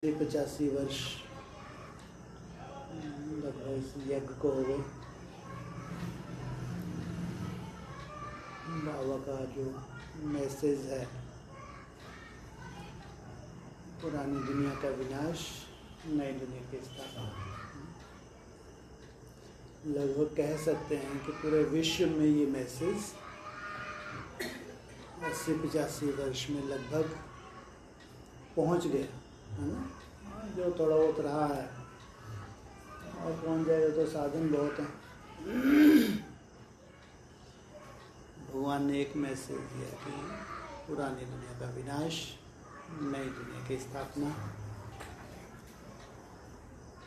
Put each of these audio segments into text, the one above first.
85 वर्ष लगभग इस यज्ञ को हो गए। बाबा का जो मैसेज है, पुरानी दुनिया का विनाश, नई दुनिया की स्थापना, लगभग कह सकते हैं कि पूरे विश्व में ये मैसेज 80-85 वर्ष में लगभग पहुंच गया है ना। जो थोड़ा बहुत रहा है और पहुंच जाएगा तो साधन बहुत हैं। भगवान ने एक मैसेज दिया कि पुरानी दुनिया का विनाश, नई दुनिया की स्थापना।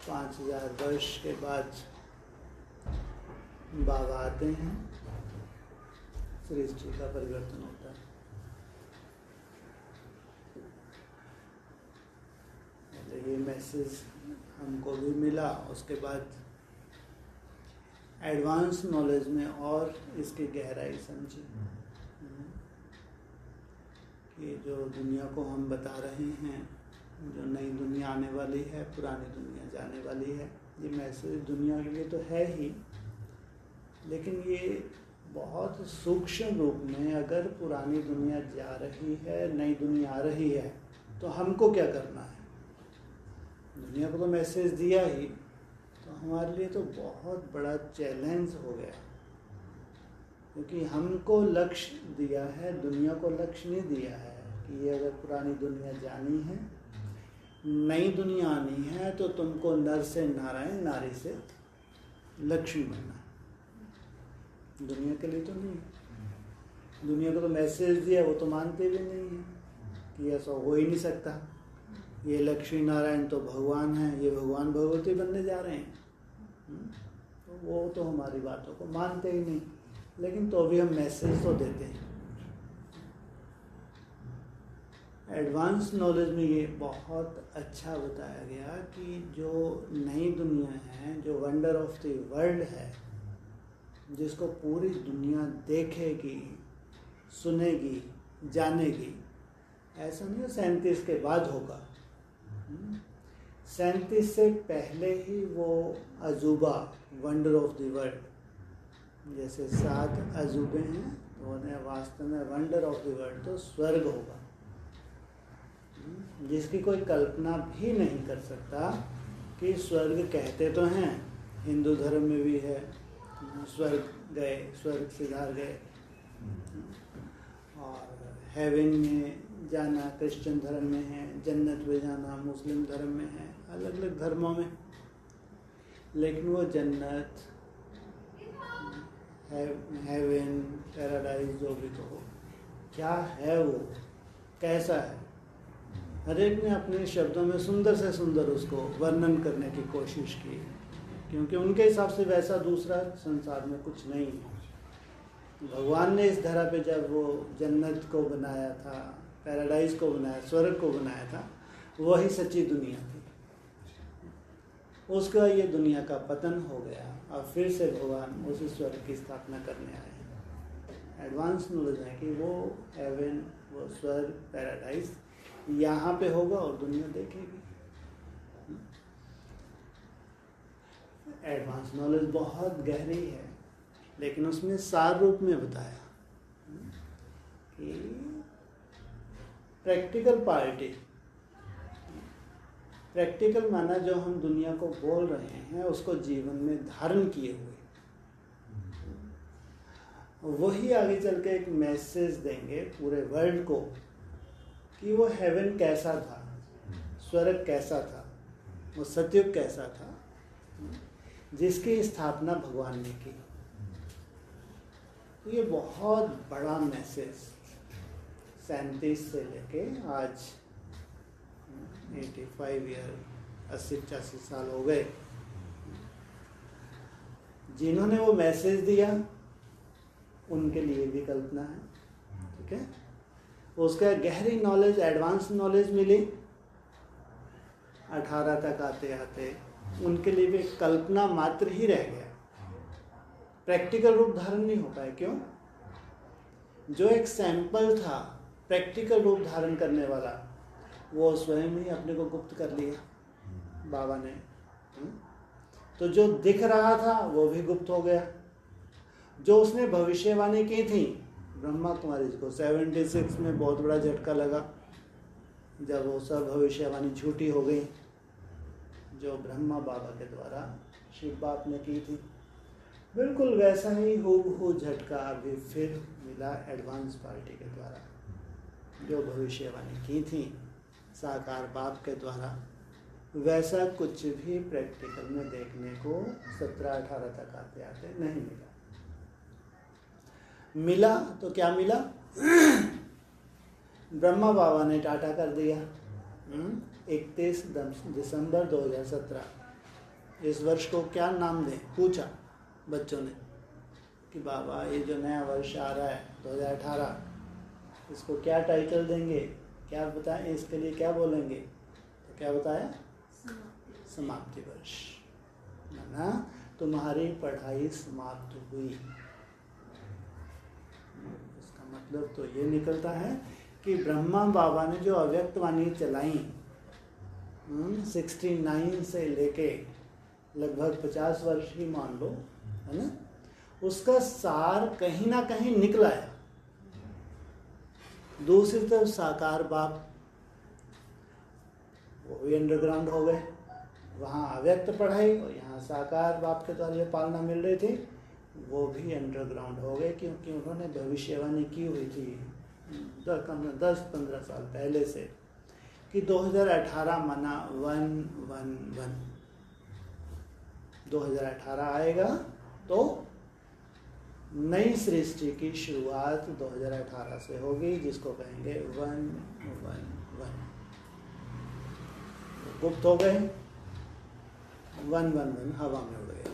5000 वर्ष के बाद बाबा आते हैं, सृष्टि का परिवर्तन होता है। तो ये मैसेज हमको भी मिला। उसके बाद एडवांस नॉलेज में और इसकी गहराई समझी कि जो दुनिया को हम बता रहे हैं, जो नई दुनिया आने वाली है, पुरानी दुनिया जाने वाली है, ये मैसेज दुनिया के लिए तो है ही, लेकिन ये बहुत सूक्ष्म रूप में अगर पुरानी दुनिया जा रही है, नई दुनिया आ रही है, तो हमको क्या करना है। दुनिया को तो मैसेज दिया ही, तो हमारे लिए तो बहुत बड़ा चैलेंज हो गया, क्योंकि हमको लक्ष्य दिया है, दुनिया को लक्ष्य नहीं दिया है कि ये अगर पुरानी दुनिया जानी है, नई दुनिया आनी है, तो तुमको नर से नारायण, नारी से लक्ष्मी बनना है। दुनिया के लिए तो नहीं। दुनिया को तो मैसेज दिया, वो तो मानते भी नहीं है कि ऐसा हो ही नहीं सकता। ये लक्ष्मी नारायण तो भगवान हैं, ये भगवान भगवती बनने जा रहे हैं, तो वो तो हमारी बातों को मानते ही नहीं, लेकिन तो भी हम मैसेज तो देते हैं। एडवांस नॉलेज में ये बहुत अच्छा बताया गया कि जो नई दुनिया है, जो वंडर ऑफ द वर्ल्ड है, जिसको पूरी दुनिया देखेगी, सुनेगी, जानेगी, ऐसा नहीं 37 के बाद होगा। 37 से पहले ही वो अजूबा, वंडर ऑफ द वर्ल्ड, जैसे 7 अजूबे हैं, तो उन्हें वास्तव में वंडर ऑफ द वर्ल्ड तो स्वर्ग होगा, जिसकी कोई कल्पना भी नहीं कर सकता। कि स्वर्ग कहते तो हैं, हिंदू धर्म में भी है, स्वर्ग गए, स्वर्ग सिधार गए, और हेवन में जाना क्रिश्चियन धर्म में है, जन्नत में जाना मुस्लिम धर्म में है, अलग अलग धर्मों में। लेकिन वो जन्नत, हेवन, पैराडाइज, जो भी तो हो, क्या है, वो कैसा है, हर एक ने अपने शब्दों में सुंदर से सुंदर उसको वर्णन करने की कोशिश की, क्योंकि उनके हिसाब से वैसा दूसरा संसार में कुछ नहीं है। भगवान ने इस धरा पे जब वो जन्नत को बनाया था, पैराडाइज को बनाया, स्वर्ग को बनाया था, वही सच्ची दुनिया थी। उसका ये दुनिया का पतन हो गया, और फिर से भगवान उसी स्वर्ग की स्थापना करने आए हैं। एडवांस नॉलेज है कि वो हेवन, वो स्वर्ग, पैराडाइज यहाँ पे होगा और दुनिया देखेगी। एडवांस नॉलेज बहुत गहरी है, लेकिन उसमें सार रूप में बताया कि प्रैक्टिकल पार्टी, प्रैक्टिकल माना जो हम दुनिया को बोल रहे हैं उसको जीवन में धारण किए हुए, वही आगे चल के एक मैसेज देंगे पूरे वर्ल्ड को कि वो हेवन कैसा था, स्वर्ग कैसा था, वो सतयुग कैसा था, जिसकी स्थापना भगवान ने की। तो ये बहुत बड़ा मैसेज 37 से लेके आज 85 ईयर, 80-85 साल हो गए। जिन्होंने वो मैसेज दिया उनके लिए भी कल्पना है, ठीक है। उसका गहरी नॉलेज, एडवांस नॉलेज मिली 18 तक आते आते, उनके लिए भी कल्पना मात्र ही रह गया, प्रैक्टिकल रूप धारण नहीं हो पाए। क्यों? जो एक सैंपल था प्रैक्टिकल रूप धारण करने वाला, वो स्वयं ही अपने को गुप्त कर लिया बाबा ने। तो जो दिख रहा था वो भी गुप्त हो गया। जो उसने भविष्यवाणी की थी ब्रह्मा कुमारी को 76 में बहुत बड़ा झटका लगा जब वो सब भविष्यवाणी झूठी हो गई जो ब्रह्मा बाबा के द्वारा शिव बाप ने की थी। बिल्कुल वैसा ही हूबहू झटका अभी फिर मिला एडवांस पार्टी के द्वारा। जो भविष्यवाणी की थी साकार बाप के द्वारा वैसा कुछ भी प्रैक्टिकल में देखने को 17-18 तक आते आते नहीं मिला। मिला तो क्या मिला? ब्रह्मा बाबा ने टाटा कर दिया। 31 दिसंबर 2017। इस वर्ष को क्या नाम दें पूछा बच्चों ने कि बाबा ये जो नया वर्ष आ रहा है 2018 इसको क्या टाइटल देंगे, क्या बताएं, इसके लिए क्या बोलेंगे? तो क्या बताया? समाप्ति वर्ष। ना तुम्हारी पढ़ाई समाप्त हुई। इसका मतलब तो ये निकलता है कि ब्रह्मा बाबा ने जो अव्यक्त वाणी चलाई 69 से लेके लगभग 50 वर्ष ही मान लो, है ना, उसका सार कहीं ना कहीं निकला है। दूसरी तरफ साकार बाप वो भी अंडरग्राउंड हो गए। वहाँ अव्यक्त पढ़ाई और यहाँ साकार बाप के द्वारा जो पालना मिल रही थी वो भी अंडरग्राउंड हो गए, क्योंकि उन्होंने भविष्यवाणी की हुई थी 10-15 साल पहले से कि 2018 मना 111 2018 आएगा तो नई सृष्टि की शुरुआत 2018 से होगी, जिसको कहेंगे 111। गुप्त हो गए, 111 हवा में उड़ गया।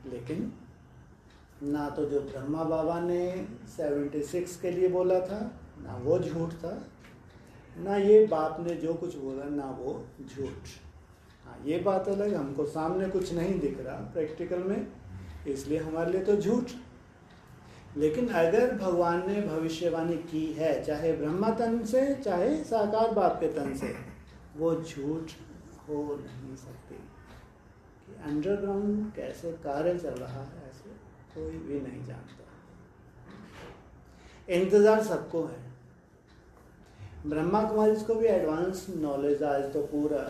लेकिन ना तो जो ब्रह्मा बाबा ने 76 के लिए बोला था ना वो झूठ था, ना ये बाप ने जो कुछ बोला ना वो झूठ। हाँ, ये बात अलग, हमको सामने कुछ नहीं दिख रहा प्रैक्टिकल में, इसलिए हमारे लिए तो झूठ। लेकिन अगर भगवान ने भविष्यवाणी की है चाहे ब्रह्मा तन से चाहे साकार बाप के तन से, वो झूठ हो नहीं सकती। कि अंडरग्राउंड कैसे कार्य चल रहा है ऐसे कोई भी नहीं जानता। इंतजार सबको है। ब्रह्मा कुमारी को भी एडवांस नॉलेज आज तो पूरा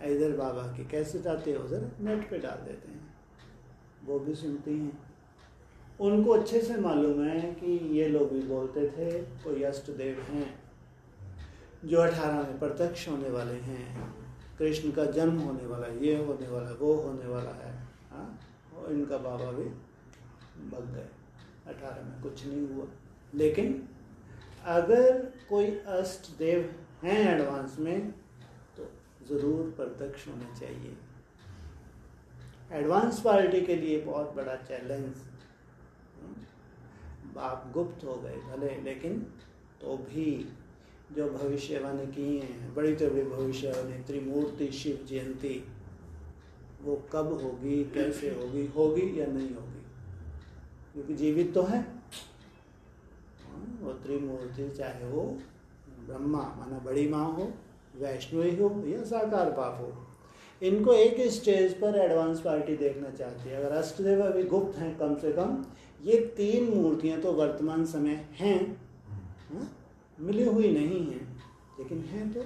इधर बाबा की कैसे आते हो उधर नेट पे डाल देते हैं, वो भी सुनती हैं। उनको अच्छे से मालूम है कि ये लोग भी बोलते थे कोई अष्ट देव हैं जो 18 में प्रत्यक्ष होने वाले हैं, कृष्ण का जन्म होने वाला है, ये होने वाला है, वो होने वाला है। हाँ, और इनका बाबा भी भग गए, 18 में कुछ नहीं हुआ। लेकिन अगर कोई अष्ट देव हैं एडवांस में तो ज़रूर प्रत्यक्ष होने चाहिए। एडवांस पार्टी के लिए बहुत बड़ा चैलेंज। आप गुप्त हो गए भले, लेकिन तो भी जो भविष्यवाणी की हैं बड़ी तो बड़ी भविष्यवाणी, त्रिमूर्ति शिव जयंती, वो कब होगी, कैसे होगी, होगी या नहीं होगी, क्योंकि जीवित तो है वो त्रिमूर्ति, चाहे वो ब्रह्मा माना बड़ी माँ हो, वैष्णवी हो या साकार बाप हो। इनको एक स्टेज पर एडवांस पार्टी देखना चाहती है। अगर अष्टदेव अभी गुप्त हैं, कम से कम ये 3 मूर्तियां तो वर्तमान समय हैं, मिली हुई नहीं हैं, लेकिन हैं तो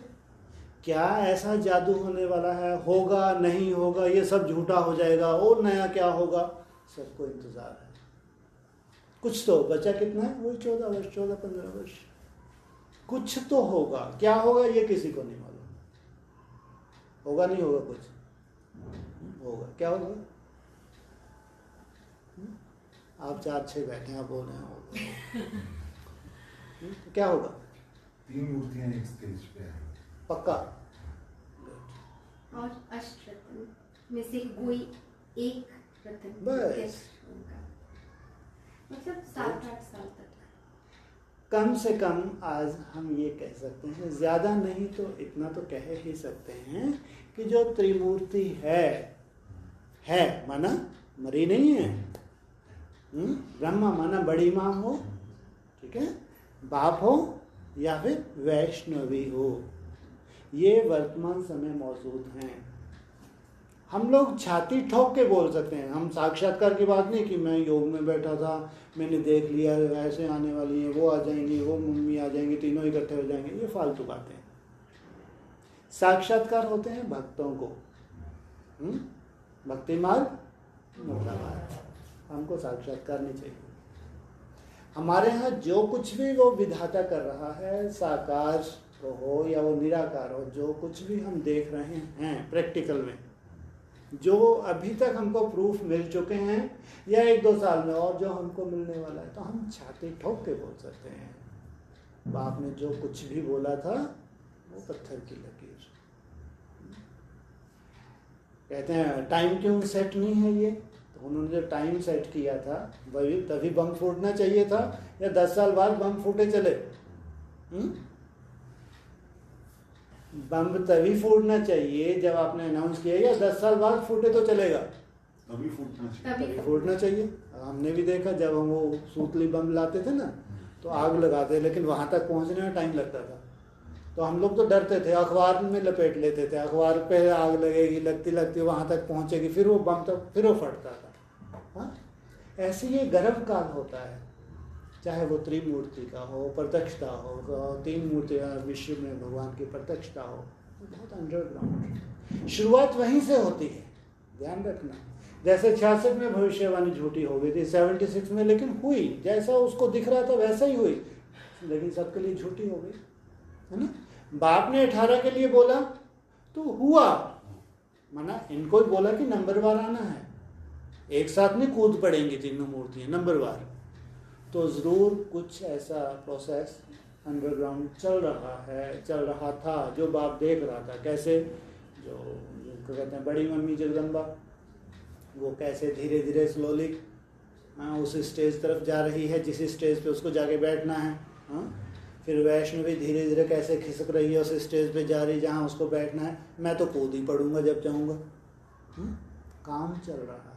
क्या ऐसा जादू होने वाला है, होगा नहीं होगा, ये सब झूठा हो जाएगा और नया क्या होगा, सबको इंतजार है। कुछ तो बचा, कितना है वही 14 वर्ष 14-15 वर्ष, कुछ तो होगा। क्या होगा ये किसी को नहीं मालूम। होगा नहीं होगा, कुछ होगा। क्या होगा? आप 4-6 बैठे हैं, आप बोल रहे हैं होगा। तो क्या होगा? 3 मूर्तियां एक स्टेज पे हैं। पक्का? और अष्टरत्न में से कोई एक रत्न बस, मतलब 7-8 साल तक कम से कम आज हम ये कह सकते हैं, ज़्यादा नहीं तो इतना तो कह ही सकते हैं कि जो त्रिमूर्ति है माना मरी नहीं है। ब्रह्मा माना बड़ी माँ हो, ठीक है, बाप हो या फिर वैष्णवी हो, ये वर्तमान समय मौजूद हैं। हम लोग छाती ठोक के बोल सकते हैं, हम साक्षात्कार की बात नहीं कि मैं योग में बैठा था, मैंने देख लिया ऐसे आने वाली है, वो आ जाएंगी, वो मम्मी आ जाएंगी, तीनों इकट्ठे हो जाएंगे, ये फालतू बातें। साक्षात्कार होते हैं भक्तों को, भक्ति मार्ग मोटा मार्ग, हमको साक्षात्कार नहीं चाहिए। हमारे यहाँ जो कुछ भी वो विधाता कर रहा है, साकार हो या वो निराकार हो, जो कुछ भी हम देख रहे हैं प्रैक्टिकल में, जो अभी तक हमको प्रूफ मिल चुके हैं या 1-2 साल में और जो हमको मिलने वाला है, तो हम छाती ठोक के बोल सकते हैं बाप ने जो कुछ भी बोला था वो पत्थर की लकीर। कहते हैं टाइम क्यों सेट नहीं है ये, तो उन्होंने जो टाइम सेट किया था वही तभी बम फूटना चाहिए था, या 10 साल बाद बम फूटे चले? बम तभी फूटना चाहिए जब आपने अनाउंस किया, या 10 साल बाद फूटे तो चलेगा? तभी फूटना चाहिए। हमने भी देखा जब हम वो सूतली बम लाते थे ना, तो आग लगाते, लेकिन वहां तक पहुंचने में टाइम लगता था, तो हम लोग तो डरते थे, अखबार में लपेट लेते थे, अखबार पे आग लगेगी, लगती लगती वहां तक पहुंचेगी, फिर वो बम तक फिर वो फटता था। हाँ, ऐसे ये गर्भ काल होता है, चाहे वो त्रिमूर्ति का हो, प्रत्यक्षता हो, 3 मूर्ति विश्व में भगवान की प्रत्यक्षता हो, बहुत अंडरग्राउंड। शुरुआत वहीं से होती है, ध्यान रखना। जैसे 66 में भविष्यवाणी झूठी हो गई थी, 76 में लेकिन हुई, जैसा उसको दिख रहा था वैसा ही हुई, लेकिन सबके लिए झूठी हो गई, है ना। बाप ने 18 के लिए बोला तो हुआ, माना इनको ही बोला कि नंबरवार आना है, एक साथ नहीं कूद पड़ेंगी तीनों मूर्तियां नंबरवार, तो जरूर कुछ ऐसा प्रोसेस अंडरग्राउंड चल रहा था जो बाप देख रहा था। कैसे, जो कहते हैं बड़ी मम्मी जगदम्बा, वो कैसे धीरे धीरे स्लोली उस स्टेज तरफ जा रही है जिस स्टेज पे उसको जाके बैठना है। फिर वैष्णवी धीरे धीरे कैसे खिसक रही है उस स्टेज पे जा रही जहाँ उसको बैठना है। मैं तो कूद ही पड़ूंगा जब जाऊंगा। काम चल रहा है,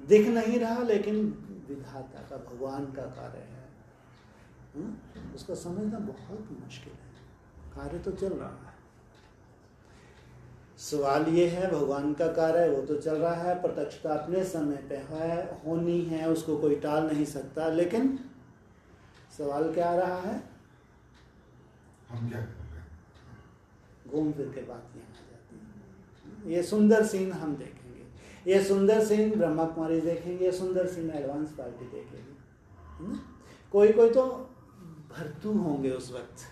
दिख नहीं रहा, लेकिन विधाता का, भगवान का कार्य है। उसको समझना बहुत मुश्किल है, कार्य तो चल रहा है। सवाल ये है, भगवान का कार्य है वो तो चल रहा है, प्रत्यक्षता अपने समय पे है, होनी है, उसको कोई टाल नहीं सकता, लेकिन सवाल क्या आ रहा है, हम क्या कर रहे हैं? घूम फिर के बात यहाँ आ जाती है। ये सुंदर सीन हम देखेंगे, ये सुंदर सीन ब्रह्मा कुमारी देखेंगे, ये सुंदर सीन एडवांस पार्टी देखेंगे, है ना। कोई कोई तो भरतू होंगे उस वक्त,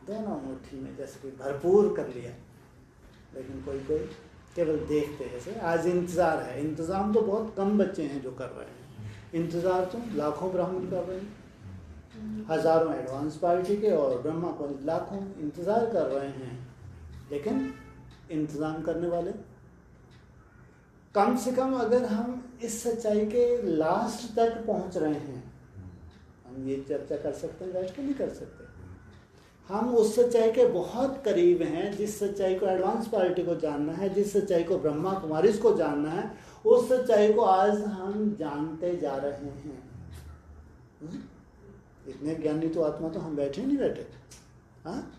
दोनों मुट्ठी में जैसे कि भरपूर कर लिया, लेकिन कोई कोई केवल देखते हैं। जैसे आज इंतज़ार है, इंतज़ाम तो बहुत कम बच्चे हैं जो कर रहे हैं, इंतज़ार तो लाखों ब्राह्मण कर रहे हैं, हजारों एडवांस पार्टी के और ब्रह्मा को लाखों इंतज़ार कर रहे हैं, लेकिन इंतज़ाम करने वाले कम से कम, अगर हम इस सच्चाई के लास्ट तक पहुंच रहे हैं, हम ये चर्चा कर सकते हैं, बैठ के नहीं कर सकते। हम उस सच्चाई के बहुत करीब हैं, जिस सच्चाई को एडवांस पार्टी को जानना है, जिस सच्चाई को ब्रह्मा कुमारीज को जानना है, उस सच्चाई को आज हम जानते जा रहे हैं। इतने ज्ञानी तो आत्मा तो हम बैठे नहीं बैठे। हाँ,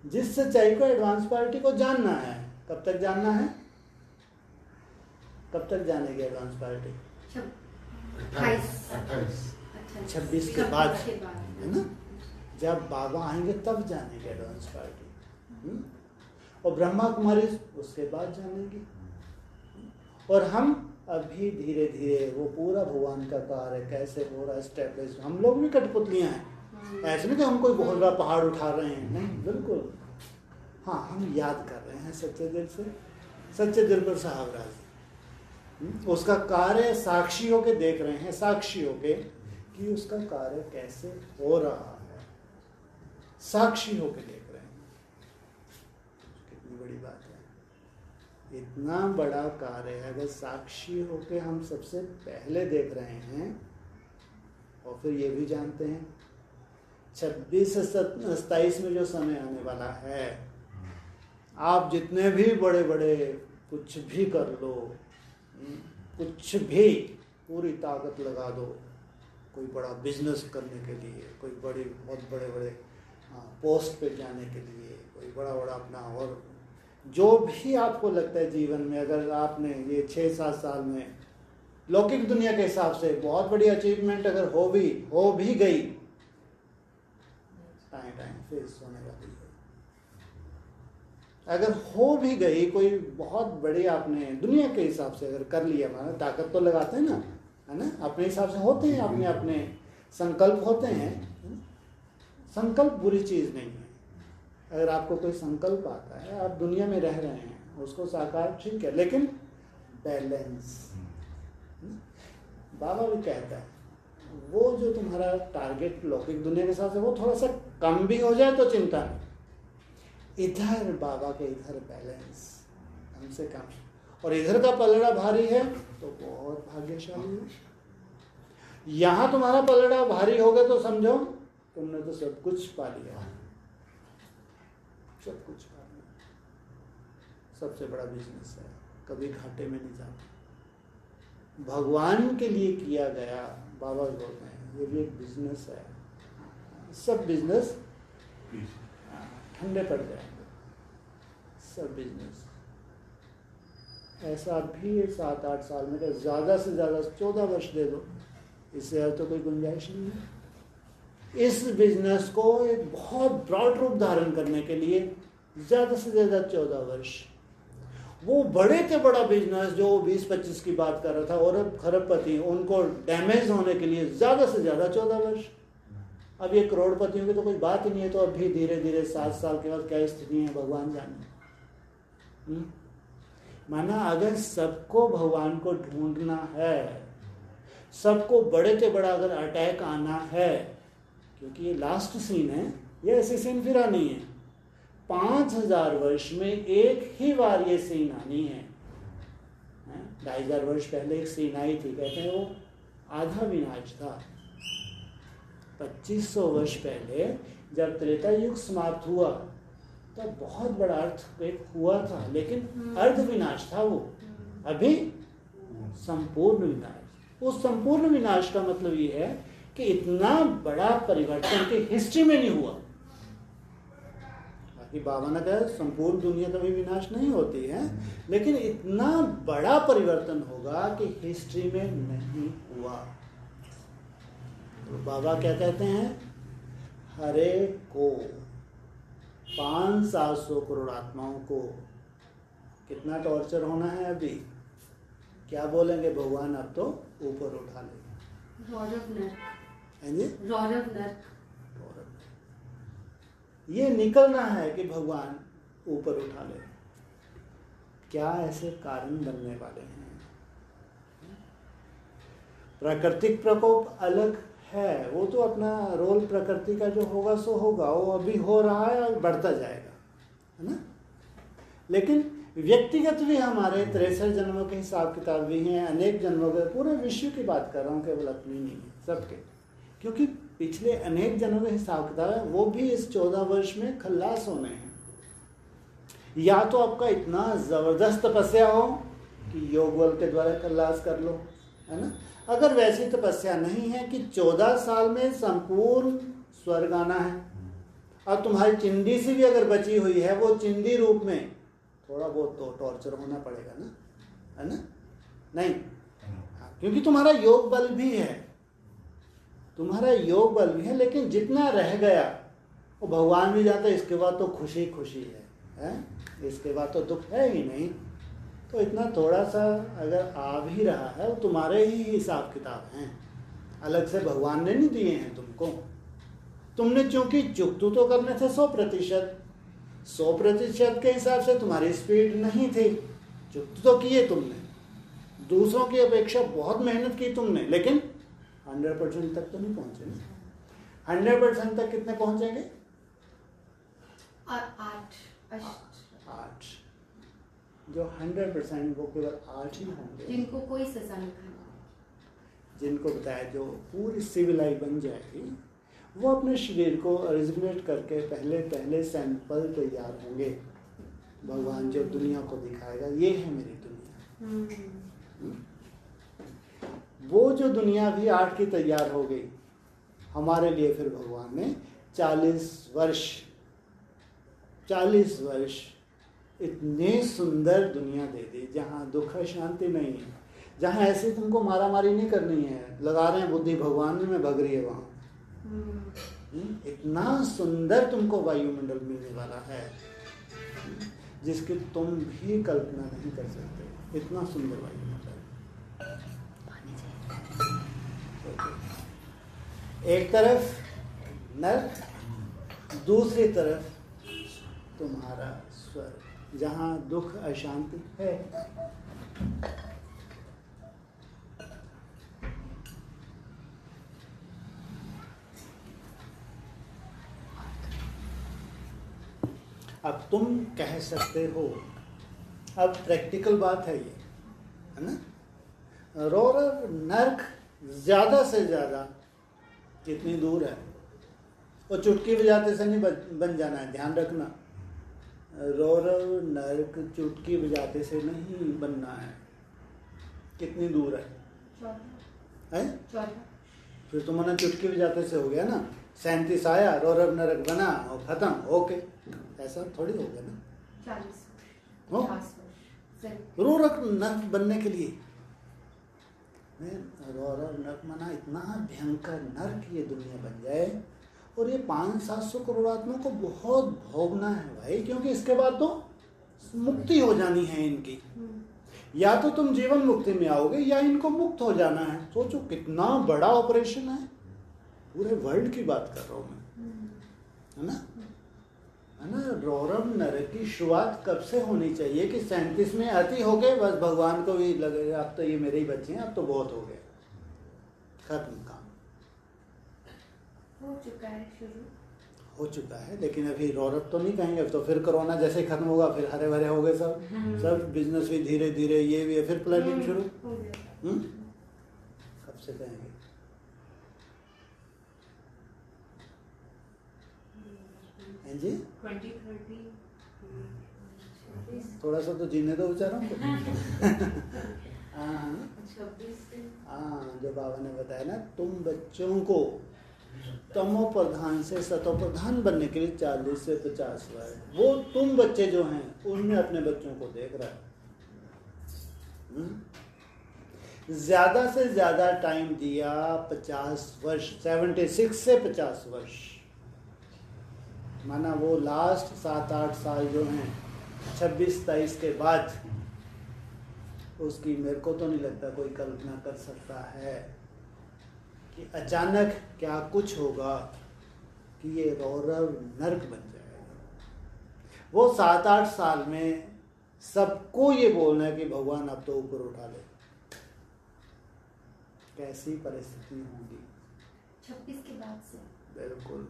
जिस सच्चाई को एडवांस पार्टी को जानना है, कब तक जानना है, कब तक जानेगी एडवांस पार्टी? 26 के बाद, है ना, जब बाबा आएंगे तब जानेंगे एडवांस पार्टी, और ब्रह्मा कुमारी उसके बाद जानेंगे। और हम अभी धीरे धीरे वो पूरा भगवान का कार्य कैसे हो रहा है स्टेप। हम लोग भी कठपुतलियां हैं, ऐसे नहीं कि हम कोई बहुत बड़ा पहाड़ उठा रहे हैं, नहीं, बिल्कुल। हाँ, हम याद कर रहे हैं सच्चे दिल से, सच्चे दिल पर साहब राजी, उसका कार्य साक्षी होके देख रहे हैं, साक्षी होके कि उसका कार्य कैसे हो रहा है, साक्षी होके देख रहे हैं। कितनी बड़ी बात है, इतना बड़ा कार्य है, अगर साक्षी होके हम सबसे पहले देख रहे हैं, और फिर ये भी जानते हैं 26 से 27 में जो समय आने वाला है, आप जितने भी बड़े बड़े कुछ भी कर लो, कुछ भी पूरी ताकत लगा दो, कोई बड़ा बिजनेस करने के लिए, कोई बहुत बड़े बड़े पोस्ट पे जाने के लिए, कोई बड़ा बड़ा अपना, और जो भी आपको लगता है जीवन में, अगर आपने ये 6-7 साल में लौकिक दुनिया के हिसाब से बहुत बड़ी अचीवमेंट अगर हो भी गई, टाइम फेस होने वाली है। अगर हो भी गई कोई बहुत बड़ी, आपने दुनिया के हिसाब से अगर कर लिया, माना ताकत तो लगाते हैं ना, है ना, अपने हिसाब से होते हैं, अपने अपने संकल्प होते हैं। संकल्प बुरी चीज़ नहीं है। अगर आपको कोई संकल्प आता है, आप दुनिया में रह रहे हैं, उसको साकार, ठीक है, लेकिन बैलेंस। बाबा भी कहता है वो जो तुम्हारा टारगेट लौकिक दुनिया के हिसाब से वो थोड़ा सा कम भी हो जाए तो चिंता नहीं, इधर बाबा के इधर बैलेंस कम से कम, और इधर का पलड़ा भारी है तो बहुत भाग्यशाली है। यहाँ तुम्हारा पलड़ा भारी हो गया तो समझो तुमने तो सब कुछ पा लिया, सब कुछ पा लिया। सबसे बड़ा बिजनेस है, कभी घाटे में नहीं जाता। भगवान के लिए किया गया, बाबा बोलते हैं, ये भी एक बिजनेस है। सब बिजनेस ठंडे पड़ जाएंगे, सब बिजनेस। ऐसा भी 7-8 साल में, ज़्यादा से ज़्यादा 14 वर्ष दे दो, इससे ज़्यादा तो कोई गुंजाइश नहीं है। इस बिजनेस को एक बहुत ब्रॉड रूप धारण करने के लिए ज़्यादा से ज़्यादा 14 वर्ष। वो बड़े से बड़ा बिजनेस जो 20-25 की बात कर रहा था, और खरबपति, उनको डैमेज होने के लिए ज़्यादा से ज़्यादा 14 वर्ष। अब ये करोड़पतियों की तो कोई बात ही नहीं है, तो अब भी धीरे धीरे 7 साल के बाद क्या स्थिति है भगवान जाने। माना अगर सबको भगवान को ढूंढना है, सबको बड़े से बड़ा अगर अटैक आना है, क्योंकि ये लास्ट सीन है, ये ऐसे सीन फिर आनी है। 5000 वर्ष में एक ही बार ये सीन आनी है। 2500 वर्ष पहले एक सीन आई थी, कहते हैं वो आधा विनाश था। 2500 वर्ष पहले जब त्रेता युग समाप्त हुआ तब बहुत बड़ा अर्थक्वेक हुआ था, लेकिन अर्ध विनाश था वो, अभी संपूर्ण विनाश। उस संपूर्ण विनाश का मतलब ये है कि इतना बड़ा परिवर्तन की हिस्ट्री में नहीं हुआ। बाकी बाबा ने कहा संपूर्ण दुनिया कभी विनाश नहीं होती है, लेकिन इतना बड़ा परिवर्तन होगा कि हिस्ट्री में नहीं हुआ। तो बाबा क्या कहते हैं, हरे को 500-700 करोड़ आत्माओं को कितना टॉर्चर होना है अभी। क्या बोलेंगे भगवान, अब तो ऊपर उठा ले। ये निकलना है कि भगवान ऊपर उठा ले। क्या ऐसे कारण बनने वाले हैं। प्राकृतिक प्रकोप अलग है, वो तो अपना रोल प्रकृति का जो होगा सो होगा, वो अभी हो रहा है और बढ़ता जाएगा, है ना। लेकिन व्यक्तिगत भी हमारे 63 जन्मों के हिसाब किताब भी हैं, अनेक जन्मों के, पूरे विश्व की बात कर रहा हूँ, केवल अपनी नहीं है, सबके। क्योंकि पिछले अनेक जन्मों के हिसाब किताब है, वो भी इस 14 वर्ष में खल्लास होने हैं। या तो आपका इतना ज़बरदस्त तपस्या हो कि योग बल के द्वारा खल्लास कर लो, है ना। अगर वैसी तपस्या नहीं है कि 14 साल में संपूर्ण स्वर्ग आना है, और तुम्हारी चिंदी सी भी अगर बची हुई है, वो चिंदी रूप में थोड़ा बहुत तो टॉर्चर होना पड़ेगा ना, है ना। नहीं, क्योंकि तुम्हारा योग बल भी है, तुम्हारा योग बल भी है, लेकिन जितना रह गया वो भगवान भी जानता है। इसके बाद तो खुशी खुशी है? इसके बाद तो दुख है ही नहीं। तो इतना थोड़ा सा अगर आ भी रहा है, वो तुम्हारे ही हिसाब किताब हैं, अलग से भगवान ने नहीं दिए हैं तुमको। तुमने चूंकि चुकतू तो करने थे 100% के हिसाब से तुम्हारी स्पीड नहीं थी, चुकतू तो किए तुमने, दूसरों की अपेक्षा बहुत मेहनत की तुमने, लेकिन 100% तक तो नहीं पहुंचे ना। 100% तक कितने पहुंचेंगे? 8। जो 100% वो केवल 8 ही होंगे, जिनको कोई सजा नहीं खाना, जिनको बताया जो पूरी सिविलाई बन जाएगी, वो अपने शरीर को ओरिजिनेट करके पहले सैंपल तैयार होंगे। भगवान जो दुनिया को दिखाएगा, ये है मेरी दुनिया। वो जो दुनिया भी 8 की तैयार हो गई, हमारे लिए फिर भगवान ने 40 वर्ष इतने सुंदर दुनिया दे दी, जहाँ दुख शांति नहीं है, जहाँ ऐसे तुमको मारा मारी नहीं करनी है, लगा रहे हैं बुद्धि भगवान में भग रही है वहाँ। इतना सुंदर तुमको वायुमंडल मिलने वाला है जिसकी तुम भी कल्पना नहीं कर सकते, इतना सुंदर वायुमंडल। एक तरफ नर्क, दूसरी तरफ तुम्हारा स्वर्ग, जहाँ दुख अशांति है। अब तुम कह सकते हो, अब प्रैक्टिकल बात है ये, है ना, रौरव नर्क ज्यादा से ज्यादा कितनी दूर है, और चुटकी बजाते से नहीं बन जाना है, ध्यान रखना। रौरव नर्क चुटकी बजाते से नहीं बनना है। कितनी दूर है? 14। फिर तुमने चुटकी बजाते से हो गया ना, 37 आया, रौरव नरक बना और खत्म, ओके, ऐसा थोड़ी हो गया ना। 40 रौरव नरक बनने के लिए रौरव नरक मना इतना भयंकर नरक ये दुनिया बन जाए, और ये 500-700 करोड़ आत्मा को बहुत भोगना है भाई, क्योंकि इसके बाद तो मुक्ति हो जानी है इनकी। या तो तुम जीवन मुक्ति में आओगे या इनको मुक्त हो जाना है। सोचो कितना बड़ा ऑपरेशन है, पूरे वर्ल्ड की बात कर रहा हूं मैं, है ना, है ना। रौरव नरक की शुरुआत कब से होनी चाहिए कि 37 में अति हो गए, बस भगवान को भी लगेगा अब तो ये मेरे ही बच्चे हैं, अब तो बहुत हो गया, खत्म काम हो चुका है, शुरू हो चुका है। लेकिन अभी रौरव तो नहीं कहेंगे, अब तो फिर कोरोना जैसे खत्म होगा फिर हरे भरे हो गए सब बिजनेस भी धीरे धीरे, ये भी फिर प्लानिंग शुरू। कब से कहेंगे? जी 2030 थोड़ा सा तो जीने दो बेचारों को। हाँ, जो बाबा ने बताया ना, तुम बच्चों को तमो प्रधान से सतो प्रधान बनने के लिए 40 से 50 वर्ष, वो तुम बच्चे जो हैं उनमें अपने बच्चों को देख रहा है। ज्यादा से ज्यादा टाइम दिया 50 वर्ष, 76 से 50 वर्ष, माना वो लास्ट 7-8 साल जो हैं 26-23 के बाद, उसकी मेरे को तो नहीं लगता कोई कल्पना कर सकता है कि अचानक क्या कुछ होगा कि ये रौरव नर्क बन जाएगा। वो 7-8 साल में सबको ये बोलना है कि भगवान अब तो ऊपर उठा ले, कैसी परिस्थिति होगी 26 के बाद से। बिल्कुल,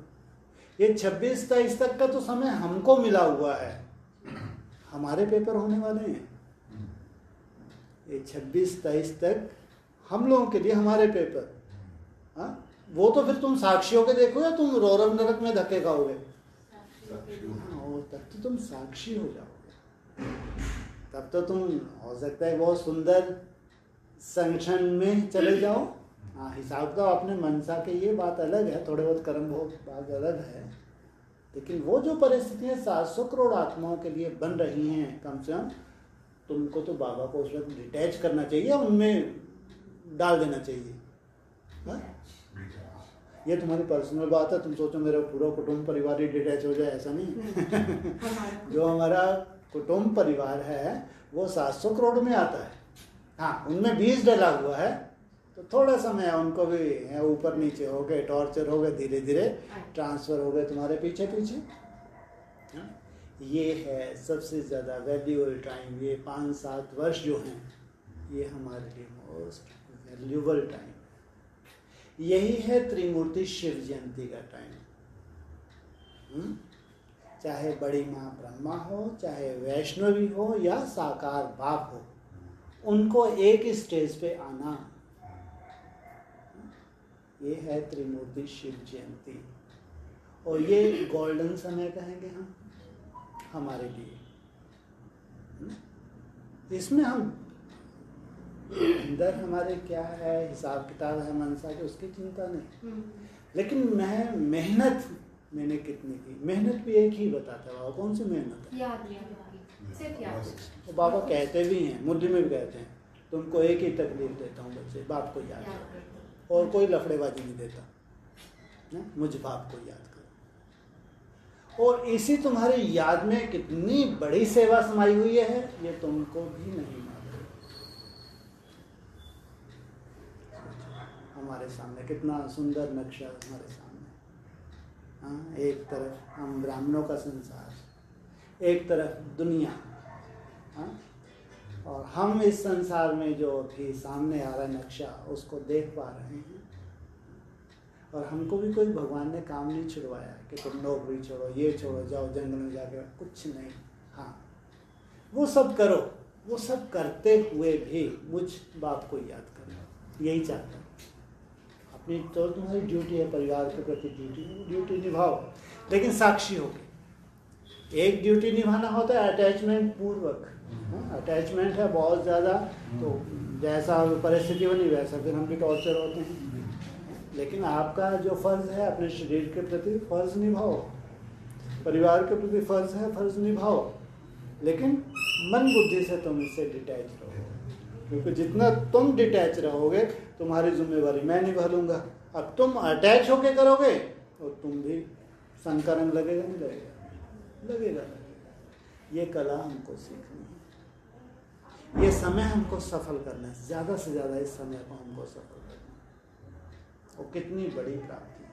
ये 26-23 तक का तो समय हमको मिला हुआ है, हमारे पेपर होने वाले हैं। ये 26-23 तक हम लोगों के लिए हमारे पेपर। हाँ, वो तो फिर तुम साक्षियों के देखो या तुम रौरव नरक में धक्के खाओगे? हाँ, तब तो तुम साक्षी हो जाओगे, तब तो तुम हो सकता है बहुत सुंदर संगठन में चले जाओ। हाँ, हिसाब का अपने मनसा के, ये बात अलग है, थोड़े बहुत कर्म भोग बात अलग है, लेकिन वो जो परिस्थितियाँ 700 करोड़ आत्माओं के लिए बन रही हैं, कम से कम तुमको तो बाबा को उस वक्त डिटैच करना चाहिए, उनमें डाल देना चाहिए। हाँ? ये तुम्हारी पर्सनल बात है, तुम सोचो मेरा पूरा कुटुंब परिवार ही डिटैच हो जाए, ऐसा नहीं। जो हमारा कुटुंब परिवार है वो 700 करोड़ में आता है। हाँ, उनमें 20 डला हुआ है, तो थोड़ा समय उनको भी ऊपर नीचे हो गए, टॉर्चर हो गए, धीरे धीरे ट्रांसफर हो गए तुम्हारे पीछे पीछे। ये है सबसे ज़्यादा वैल्यूएबल टाइम, ये 5-7 वर्ष जो हैं ये हमारे लिए मोस्ट वैल्यूएबल टाइम। यही है त्रिमूर्ति शिव जयंती का टाइम। चाहे बड़ी माँ ब्रह्मा हो, चाहे वैष्णवी हो या साकार बाप हो, उनको एक स्टेज पे आना, ये है त्रिमूर्ति शिव जयंती। और ये गोल्डन समय कहेंगे हम हमारे लिए। इसमें हम अंदर हमारे क्या है, हिसाब किताब है मनसा की, उसकी चिंता नहीं। लेकिन मैं मेहनत मैंने कितनी की, मेहनत भी एक ही बताता है बाबा। कौन सी मेहनत है? सिर्फ याद। तो बाबा कहते भी हैं, मुरली में भी कहते हैं, तुमको एक ही तकलीफ देता हूँ बच्चे, बाप को याद करो। और कोई लफड़ेबाजी नहीं देता ना, मुझ बाप को याद करो। और इसी तुम्हारी याद में कितनी बड़ी सेवा समाई हुई है, ये तुमको भी नहीं मालूम। हमारे सामने कितना सुंदर नक्शा हमारे सामने। हाँ, एक तरफ हम ब्राह्मणों का संसार, एक तरफ दुनिया। हाँ, और हम इस संसार में जो भी सामने आ रहा नक्शा उसको देख पा रहे हैं। और हमको भी कोई भगवान ने काम नहीं छुड़वाया कि तुम नौकरी छोड़ो, ये छोड़ो, जाओ जंगल में जाके, कुछ नहीं। हाँ, वो सब करो, वो सब करते हुए भी मुझ बाप को याद करो, यही चाहता हूँ। अपनी तो तुम्हारी ड्यूटी है, परिवार के प्रति ड्यूटी निभाओ, लेकिन साक्षी होगी। एक ड्यूटी निभाना होता है अटैचमेंट पूर्वक। अटैचमेंट है बहुत ज़्यादा, तो जैसा परिस्थिति बनी वैसा फिर हम भी टॉर्चर होते हैं। लेकिन आपका जो फ़र्ज़ है अपने शरीर के प्रति फ़र्ज़ निभाओ, परिवार के प्रति फ़र्ज़ है, फ़र्ज़ निभाओ, लेकिन मन बुद्धि से तुम इससे डिटैच रहो। क्योंकि जितना तुम डिटैच रहोगे तुम्हारी जिम्मेवारी मैं निभा लूँगा। अब तुम अटैच होके करोगे तो तुम भी संकरण लगेगा नहीं लगेगा? लगेगा। ये कला हमको सीखनी है, ये समय हमको सफल करना है, ज़्यादा से ज़्यादा इस समय को हमको सफल करना है। और कितनी बड़ी प्राप्ति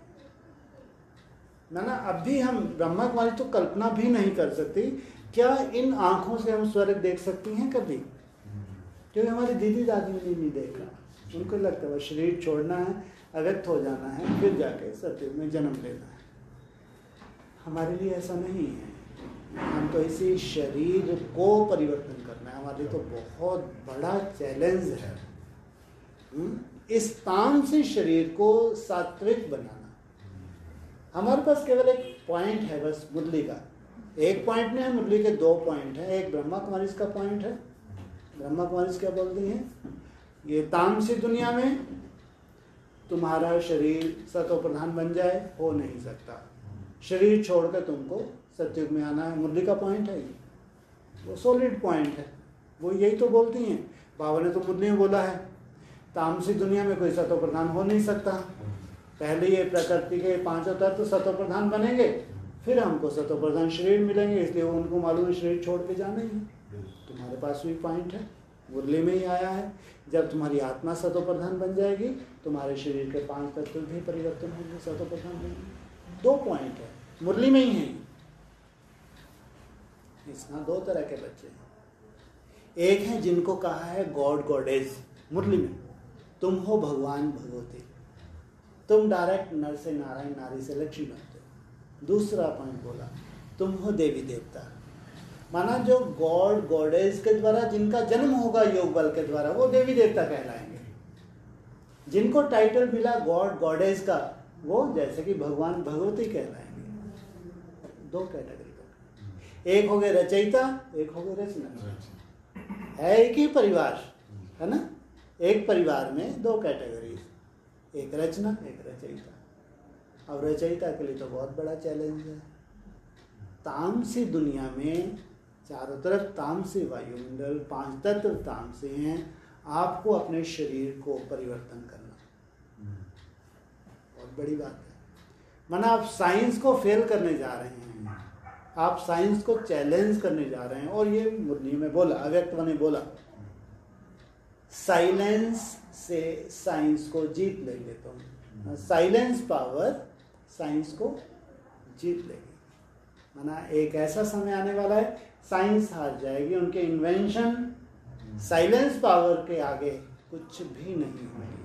है ना। अब भी हम ब्रह्मा कुमारी तो कल्पना भी नहीं कर सकती। क्या इन आँखों से हम स्वर्ग देख सकती हैं कभी? क्योंकि हमारी दीदी दादी ने नहीं देखा। उनको लगता है शरीर छोड़ना है, अव्यक्त हो जाना है, फिर जाके सतयुग में जन्म लेना है। हमारे लिए ऐसा नहीं है। हम तो इसी शरीर को परिवर्तन करना है, हमारे लिए तो बहुत बड़ा चैलेंज है। इस तामसी शरीर को सात्विक बनाना। हमारे पास केवल एक पॉइंट है बस मुरली का। एक पॉइंट नहीं है, मुरली के 2 पॉइंट है। एक ब्रह्मा कुमारी का पॉइंट है। ब्रह्मा कुमारी क्या बोलती हैं? ये तामसी दुनिया में तुम्हारा शरीर सतो प्रधान बन जाए, हो नहीं सकता। शरीर छोड़कर तुमको सतयुग में आना है। मुरली का पॉइंट है ये, वो सॉलिड पॉइंट है। वो यही तो बोलती हैं। बाबा ने तो मुरली में बोला है तामसी दुनिया में कोई सतो प्रधान हो नहीं सकता। पहले ये प्रकृति के 5 तत्व सतो प्रधान बनेंगे, फिर हमको सतो प्रधान शरीर मिलेंगे। इसलिए उनको मालूम है शरीर छोड़ के जाना ही है। तुम्हारे पास भी पॉइंट है, मुरली में ही आया है। जब तुम्हारी आत्मा सतो प्रधान बन जाएगी, तुम्हारे शरीर के 5 तत्व भी परिवर्तन होंगे, सतो प्रधान बनेंगे। 2 पॉइंट है, मुरली में ही है। इसमें 2 तरह के बच्चे हैं। एक है जिनको कहा है गॉड गॉडेज मुरली में, तुम हो भगवान भगवती, तुम डायरेक्ट नर से नारायण, नारी से लक्ष्मी बनते हो। दूसरा पॉइंट बोला तुम हो देवी देवता। माना जो गॉड गॉडेज के द्वारा जिनका जन्म होगा योग बल के द्वारा, वो देवी देवता कहलाएंगे। जिनको टाइटल मिला गॉड गॉडेज का, वो जैसे कि भगवान भगवती कहलाएंगे। 2 कैटेगरी का, एक हो गए रचयिता, एक हो गए रचना। है एक ही परिवार है ना। एक परिवार में 2 कैटेगरी, एक रचना एक रचयिता। अब रचयिता के लिए तो बहुत बड़ा चैलेंज है। तामसी दुनिया में चारों तरफ तामसी वायुमंडल, 5 तत्व तामसी हैं। आपको अपने शरीर को परिवर्तन करना बहुत बड़ी बात है। माना आप साइंस को फेल करने जा रहे हैं, आप साइंस को चैलेंज करने जा रहे हैं। और ये मुरली में बोला, अव्यक्त ने बोला साइलेंस से साइंस को जीत लेंगे तुम। साइलेंस पावर साइंस को जीत लेगी। माना एक ऐसा समय आने वाला है साइंस हार जाएगी, उनके इन्वेंशन साइलेंस पावर के आगे कुछ भी नहीं होंगे।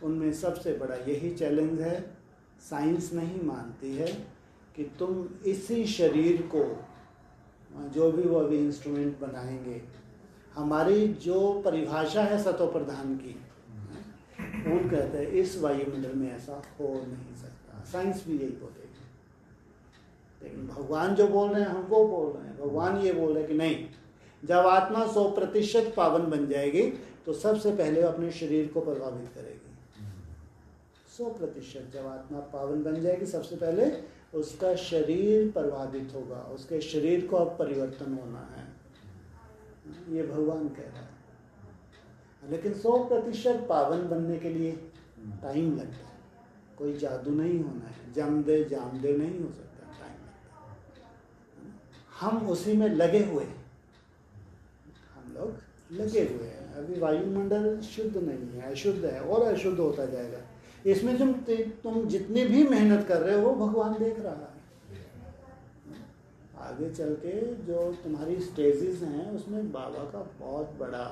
उनमें सबसे बड़ा यही चैलेंज है। साइंस नहीं मानती है कि तुम इसी शरीर को, जो भी वो अभी इंस्ट्रूमेंट बनाएंगे, हमारी जो परिभाषा है सतो प्रधान की, वो कहते हैं इस वायुमंडल में ऐसा हो नहीं सकता। साइंस भी यही बोलेगी। लेकिन भगवान जो बोल रहे हैं हम वो बोल रहे हैं। भगवान ये बोल रहे हैं कि नहीं, जब आत्मा 100% पावन बन जाएगी तो सबसे पहले वो अपने शरीर को प्रभावित करेगी। 100% जब आत्मा पावन बन जाएगी सबसे पहले उसका शरीर प्रभावित होगा, उसके शरीर को अब परिवर्तन होना है, ये भगवान कह रहा है। लेकिन 100% पावन बनने के लिए टाइम लगता है, कोई जादू नहीं होना है, जम दे जाम दे नहीं हो सकता, टाइम लगता है। हम उसी में लगे हुए हैं, हम लोग लगे हुए हैं। अभी वायुमंडल शुद्ध नहीं है, अशुद्ध है और अशुद्ध होता जाएगा। इसमें तुम जितनी भी मेहनत कर रहे हो वो भगवान देख रहा है। आगे चल के जो तुम्हारी स्टेजेस हैं उसमें बाबा का बहुत बड़ा,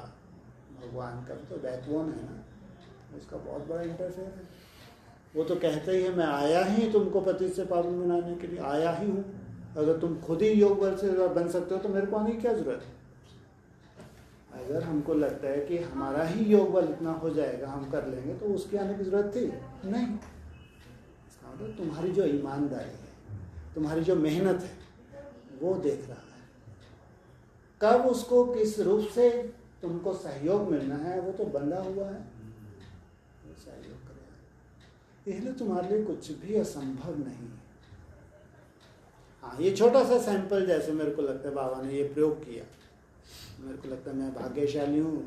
भगवान का तो बैकबोन है ना, उसका बहुत बड़ा इंटरफेयर है। वो तो कहते ही है मैं आया ही तुमको पतित से पावन बनाने के लिए आया ही हूँ। अगर तुम खुद ही योग बल से बन सकते हो तो मेरे को आने की क्या जरूरत है। अगर हमको लगता है कि हमारा ही योग बल इतना हो जाएगा, हम कर लेंगे, तो उसकी आने की जरूरत थी नहीं। इसका मतलब तुम्हारी जो ईमानदारी है, तुम्हारी जो मेहनत है, वो देख रहा है। कब उसको किस रूप से तुमको सहयोग मिलना है वो तो बंधा हुआ है, वो सहयोग करेगा। इसलिए तुम्हारे लिए कुछ भी असंभव नहीं है। हाँ, ये छोटा सा सैंपल जैसे मेरे को लगता है बाबा ने ये प्रयोग किया, मेरे को लगता है मैं भाग्यशाली हूँ।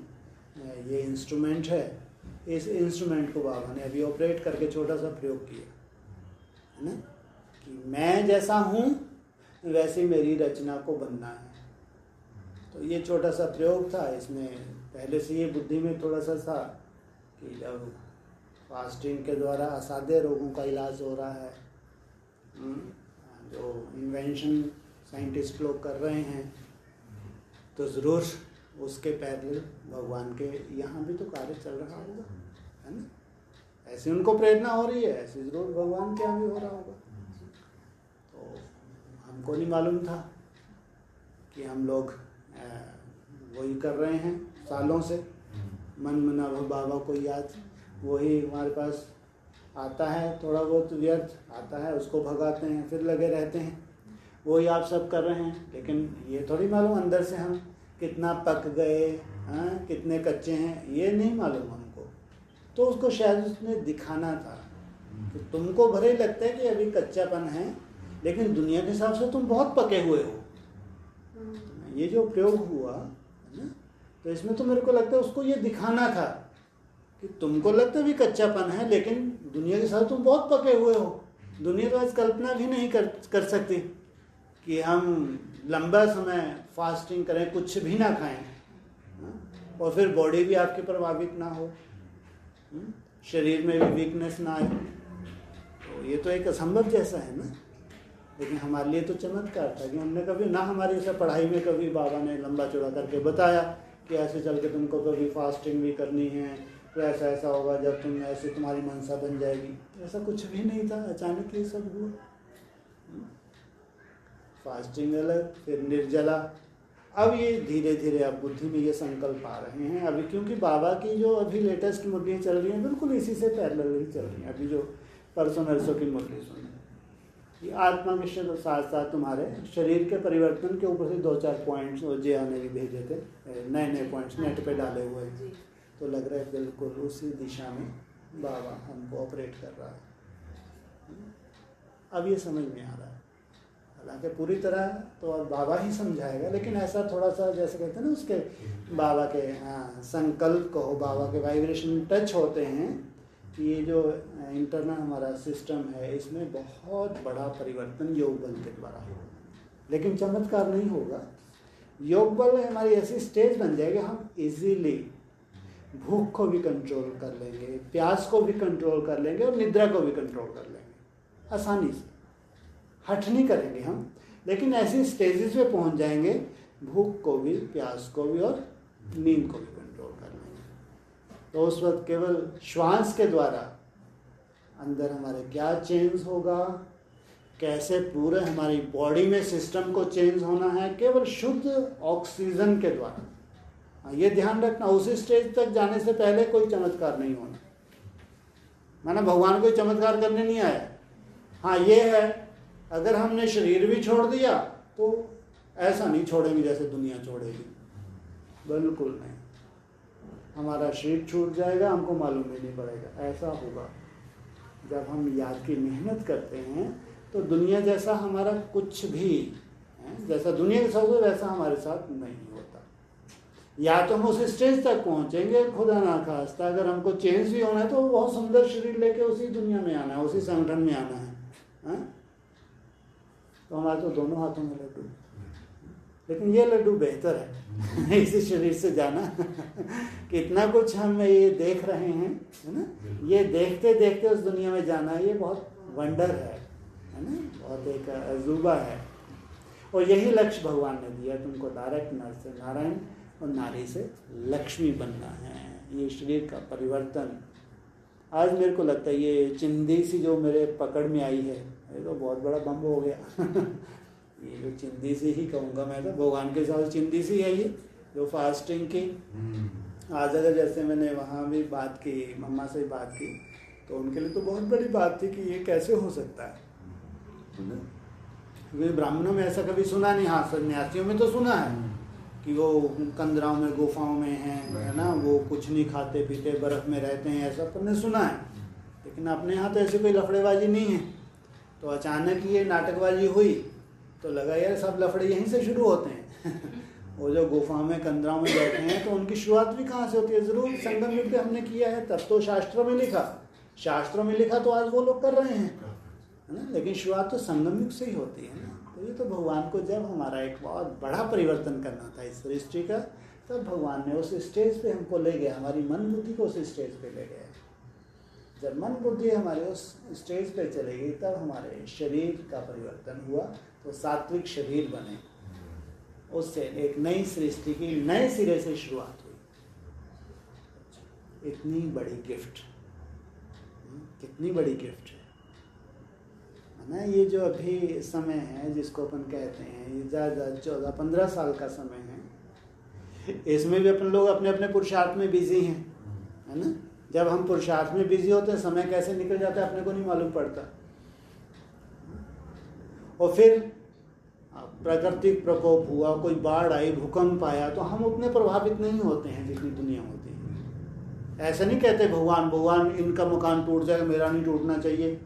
ये इंस्ट्रूमेंट है, इस इंस्ट्रूमेंट को बाबा ने अभी ऑपरेट करके छोटा सा प्रयोग किया है ना, कि मैं जैसा हूँ वैसी मेरी रचना को बनना है। तो ये छोटा सा प्रयोग था। इसमें पहले से ये बुद्धि में थोड़ा सा था कि जब फास्टिंग के द्वारा असाध्य रोगों का इलाज हो रहा है, जो इन्वेंशन साइंटिस्ट लोग कर रहे हैं, तो ज़रूर उसके पैरेलल भगवान के यहाँ भी तो कार्य चल रहा होगा, है ना। ऐसे उनको प्रेरणा हो रही है, ऐसे ज़रूर भगवान के यहाँ भी हो रहा होगा। तो हमको नहीं मालूम था कि हम लोग वही कर रहे हैं सालों से, मन मना बाबा को याद, वही हमारे पास आता है, थोड़ा बहुत व्यर्थ आता है, उसको भगाते हैं, फिर लगे रहते हैं, वही आप सब कर रहे हैं। लेकिन ये थोड़ी मालूम अंदर से हम कितना पक गए, कितने कच्चे हैं, ये नहीं मालूम हमको। तो उसको शायद उसने दिखाना था कि तुमको भले ही लगता है कि अभी कच्चापन है, लेकिन दुनिया के हिसाब से तुम बहुत पके हुए हो। ये जो प्रयोग हुआ है ना, तो इसमें तो मेरे को लगता है उसको ये दिखाना था कि तुमको लगता है भी कच्चापन है, लेकिन दुनिया के साथ तुम बहुत पके हुए हो। दुनिया तो आज कल्पना भी नहीं कर सकती कि हम लंबा समय फास्टिंग करें, कुछ भी ना खाएं, और फिर बॉडी भी आपकी प्रभावित ना हो, शरीर में भी वीकनेस ना आए। तो ये तो एक असंभव जैसा है ना। लेकिन हमारे लिए तो चमत्कार था कि हमने कभी ना, हमारी ऐसा पढ़ाई में कभी बाबा ने लंबा चौड़ा करके बताया कि ऐसे चल के तुमको कभी फास्टिंग भी करनी है, तो ऐसा ऐसा होगा जब तुम ऐसे तुम्हारी मनसा बन जाएगी। ऐसा कुछ भी नहीं था, अचानक ये सब हुआ। फास्टिंग अलग, फिर निर्जला। अब ये धीरे धीरे आप बुद्धि में ये संकल्प आ रहे हैं अभी, क्योंकि बाबा की जो अभी लेटेस्ट मुरलियाँ चल रही हैं बिल्कुल इसी से पैरेलल ही चल रही हैं। अभी जो परसों नरसों की मुरली सुनी, ये आत्मा के साथ साथ तुम्हारे शरीर के परिवर्तन के ऊपर से 2-4 पॉइंट्स जया ने भी भेजे थे, नए नए पॉइंट्स नेट पे डाले हुए हैं। तो लग रहा है बिल्कुल उसी दिशा में बाबा हमको ऑपरेट कर रहा है। अब ये समझ में आ रहा है, हालांकि पूरी तरह तो अब बाबा ही समझाएगा, लेकिन ऐसा थोड़ा सा जैसे कहते हैं ना, उसके बाबा के संकल्प को, बाबा के वाइब्रेशन टच होते हैं कि ये जो इंटरनल हमारा सिस्टम है इसमें बहुत बड़ा परिवर्तन योग बल के द्वारा होगा। लेकिन चमत्कार नहीं होगा, योग बल हमारी ऐसी स्टेज बन जाएगी, हम इजीली भूख को भी कंट्रोल कर लेंगे, प्यास को भी कंट्रोल कर लेंगे और निद्रा को भी कंट्रोल कर लेंगे आसानी से। हठ नहीं करेंगे हम, लेकिन ऐसी स्टेजेस पे पहुंच जाएंगे, भूख को भी, प्यास को भी और नींद को भी कंट्रोल कर लेंगे। तो उस वक्त केवल श्वास के द्वारा अंदर हमारे क्या चेंज होगा, कैसे पूरे हमारी बॉडी में सिस्टम को चेंज होना है, केवल शुद्ध ऑक्सीजन के द्वारा। ये ध्यान रखना, उसी स्टेज तक जाने से पहले कोई चमत्कार नहीं होना। माना भगवान कोई चमत्कार करने नहीं आया। हाँ ये है, अगर हमने शरीर भी छोड़ दिया तो ऐसा नहीं छोड़ेंगे जैसे दुनिया छोड़ेगी। बिल्कुल नहीं। हमारा शरीर छूट जाएगा, हमको मालूम ही नहीं पड़ेगा। ऐसा होगा जब हम याद की मेहनत करते हैं तो दुनिया जैसा हमारा कुछ भी जैसा दुनिया के साथ हो वैसा हमारे साथ नहीं होता। या तो हम उस स्टेज तक पहुंचेंगे, खुदा ना खास्ता अगर हमको चेंज भी होना है तो बहुत सुंदर शरीर लेके उसी दुनिया में आना है, उसी संगठन में आना है। तो हमारे तो दोनों हाथों में लड्डू, लेकिन ये लड्डू बेहतर है इसी शरीर से जाना कितना कुछ हम ये देख रहे हैं, है ना। ये देखते देखते उस दुनिया में जाना, ये बहुत वंडर है ना, बहुत एक अजूबा है। और यही लक्ष्य भगवान ने दिया तुमको, डायरेक्ट नर से नारायण और नारी से लक्ष्मी बनना है। ये शरीर का परिवर्तन। आज मेरे को लगता है ये चिंदी सी जो मेरे पकड़ में आई है, ये तो बहुत बड़ा बम हो गया ये जो चिंदी सी ही कहूँगा मैं, तो भगवान के साथ चिंदी सी है ये जो फास्टिंग की। आज अगर जैसे मैंने वहाँ भी बात की, मम्मा से बात की, तो उनके लिए तो बहुत बड़ी बात थी कि ये कैसे हो सकता है। क्योंकि ब्राह्मणों में ऐसा कभी सुना नहीं। हाँ, सन्यासियों में तो सुना है कि वो कंदराओं में, गुफाओं में हैं, है ना, वो कुछ नहीं खाते पीते, बर्फ़ में रहते हैं, ऐसा सबने सुना है। लेकिन अपने यहाँ तो ऐसी कोई लफड़ेबाजी नहीं है। तो अचानक ये नाटकबाजी हुई तो लगा यार सब लफड़े यहीं से शुरू होते हैं वो जो गुफा में कंदराओं में बैठे हैं तो उनकी शुरुआत भी कहाँ से होती है? ज़रूर संगम युग पे हमने किया है, तब तो शास्त्रों में लिखा तो आज वो लोग कर रहे हैं, है ना। लेकिन शुरुआत तो संगम युग से ही होती है ना। तो ये तो भगवान को जब हमारा एक बहुत बड़ा परिवर्तन करना था इस सृष्टि का, तब भगवान ने उस स्टेज पे हमको ले गया, हमारी मन बुद्धि को उस स्टेज पे ले गया। जब मन बुद्धि हमारे उस स्टेज पे चलेगी तब हमारे शरीर का परिवर्तन हुआ, तो सात्विक शरीर बने। उससे एक नई सृष्टि की नए सिरे से शुरुआत हुई। इतनी बड़ी गिफ्ट, कितनी बड़ी गिफ्ट है ना। ये जो अभी समय है जिसको अपन कहते हैं, ये ज़्यादा 14-15 साल का समय है, इसमें भी अपन लोग अपने अपने पुरुषार्थ में बिजी हैं, है ना। जब हम पुरुषार्थ में बिजी होते हैं समय कैसे निकल जाता है अपने को नहीं मालूम पड़ता। और फिर प्राकृतिक प्रकोप हुआ, कोई बाढ़ आई, भूकंप आया, तो हम उतने प्रभावित नहीं होते हैं जितनी दुनिया होती है। ऐसा नहीं कहते भगवान इनका मकान टूट जाएगा, मेरा नहीं टूटना चाहिए।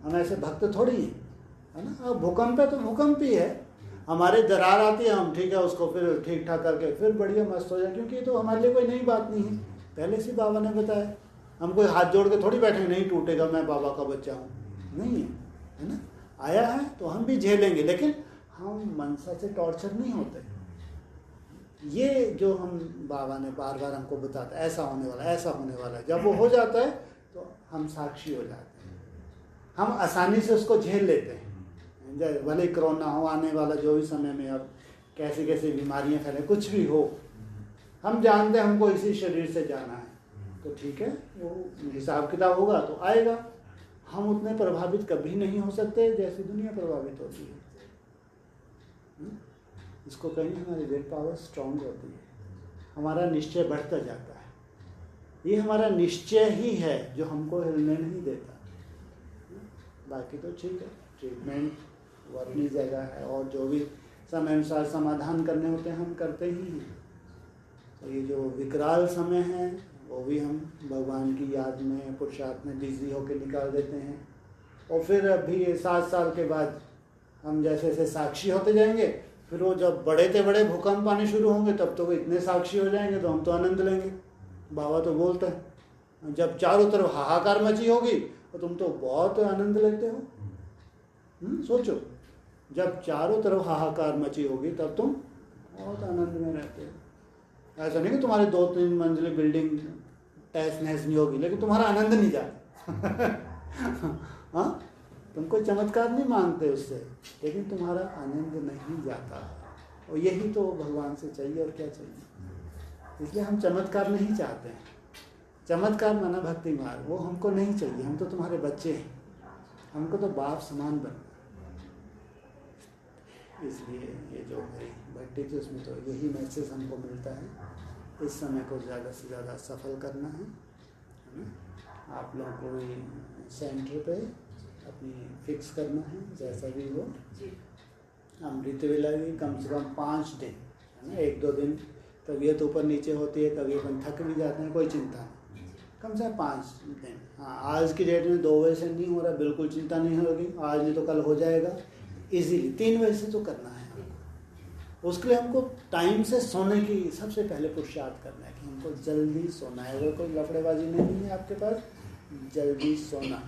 हम ऐसे भक्त थोड़ी हैं, है ना। अब भूकंप है तो भूकंप ही है, हमारे दरार आती है, हम ठीक है उसको फिर ठीक ठाक करके फिर बढ़िया मस्त हो जाए, क्योंकि ये तो हमारे लिए कोई नई बात नहीं है। पहले से बाबा ने बताया, हम कोई हाथ जोड़ के थोड़ी बैठे नहीं टूटेगा, मैं बाबा का बच्चा हूँ, नहीं है ना। आया है तो हम भी झेलेंगे, लेकिन हम मनसा से टॉर्चर नहीं होते। ये जो हम बाबा ने बार बार हमको बताता है ऐसा होने वाला, ऐसा होने वाला है, जब वो हो जाता है तो हम साक्षी हो जाते हैं, हम आसानी से उसको झेल लेते हैं। भले कोरोना हो, आने वाला जो भी समय में अब कैसी कैसी बीमारियां फैले, कुछ भी हो, हम जानते हैं हमको इसी शरीर से जाना है, तो ठीक है, वो हिसाब किताब होगा तो आएगा। हम उतने प्रभावित कभी नहीं हो सकते जैसी दुनिया प्रभावित होती है। इसको कहेंगे हमारी विल पावर स्ट्रांग होती है, हमारा निश्चय बढ़ता जाता है। ये हमारा निश्चय ही है जो हमको हिलने नहीं देता। बाकी तो ठीक है, ट्रीटमेंट वो अपनी जगह है, और जो भी समय अनुसार समाधान करने होते हैं हम करते ही हैं। तो ये जो विकराल समय है वो भी हम भगवान की याद में, पुरुषार्थ में बिजी होकर निकाल देते हैं। और फिर अभी 7 साल के बाद हम जैसे जैसे साक्षी होते जाएंगे, फिर वो जब बड़े से बड़े भूकंप आने शुरू होंगे तब तो वो इतने साक्षी हो जाएंगे तो हम तो आनंद लेंगे। बाबा तो बोलते हैं जब चारों तरफ हाहाकार मची होगी तो तुम तो बहुत आनंद लेते हो। सोचो, जब चारों तरफ हाहाकार मची होगी तब तुम बहुत आनंद में रहते हो। ऐसा नहीं कि तुम्हारे 2-3 मंजिली बिल्डिंग तहस नहस नहीं होगी, लेकिन तुम्हारा आनंद नहीं जाता हाँ, तुम कोई चमत्कार नहीं मांगते उससे, लेकिन तुम्हारा आनंद नहीं जाता। और यही तो भगवान से चाहिए, और क्या चाहिए। इसलिए हम चमत्कार नहीं चाहते हैं। चमत्कार माना भक्ति मार्ग, वो हमको नहीं चाहिए। हम तो तुम्हारे बच्चे हैं, हमको तो बाप समान बनना। इसलिए ये जो मेरी भक्ति थी उसमें तो यही मैसेज हमको मिलता है, इस समय को ज़्यादा से ज़्यादा सफल करना है ना। आप लोगों को भी सेंटर पे अपनी फिक्स करना है, जैसा भी हो। अमृत वेला भी कम से कम 5 दिन, है ना, 1-2 दिन तबीयत ऊपर नीचे होती है, कभी अपन थक भी जाते हैं, कोई चिंता नहीं, कम से कम 5 दिन। हाँ, आज की डेट में 2 बजे से नहीं हो रहा, बिल्कुल चिंता नहीं होगी, आज नहीं तो कल हो जाएगा इजीली। 3 बजे से तो करना है हमको। उसके लिए हमको टाइम से सोने की सबसे पहले पुरुषार्थ करना है कि हमको जल्दी सोना है। अगर कोई लफड़ेबाजी नहीं है आपके पास, जल्दी सोना,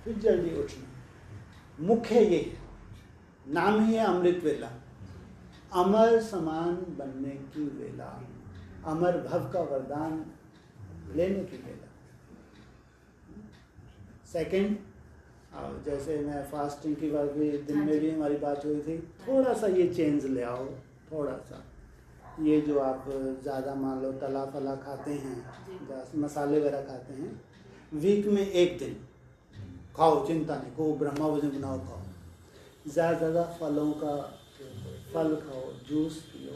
फिर जल्दी उठना। मुख्य ये है, नाम ही है अमृत वेला, अमर समान बनने की वेला, अमर भव का वरदान लेने की वेला। सेकंड, जैसे मैं फास्टिंग की बात भी दिन में भी हमारी बात हुई थी, थोड़ा सा ये चेंज ले आओ, थोड़ा सा ये जो आप ज़्यादा मान लो तला फला खाते हैं, मसाले वगैरह खाते हैं, वीक में 1 दिन खाओ, चिंता नहीं, खूब ब्रह्मा भोजन बनाओ, खाओ, ज़्यादा फलों का फल खाओ, जूस पियो,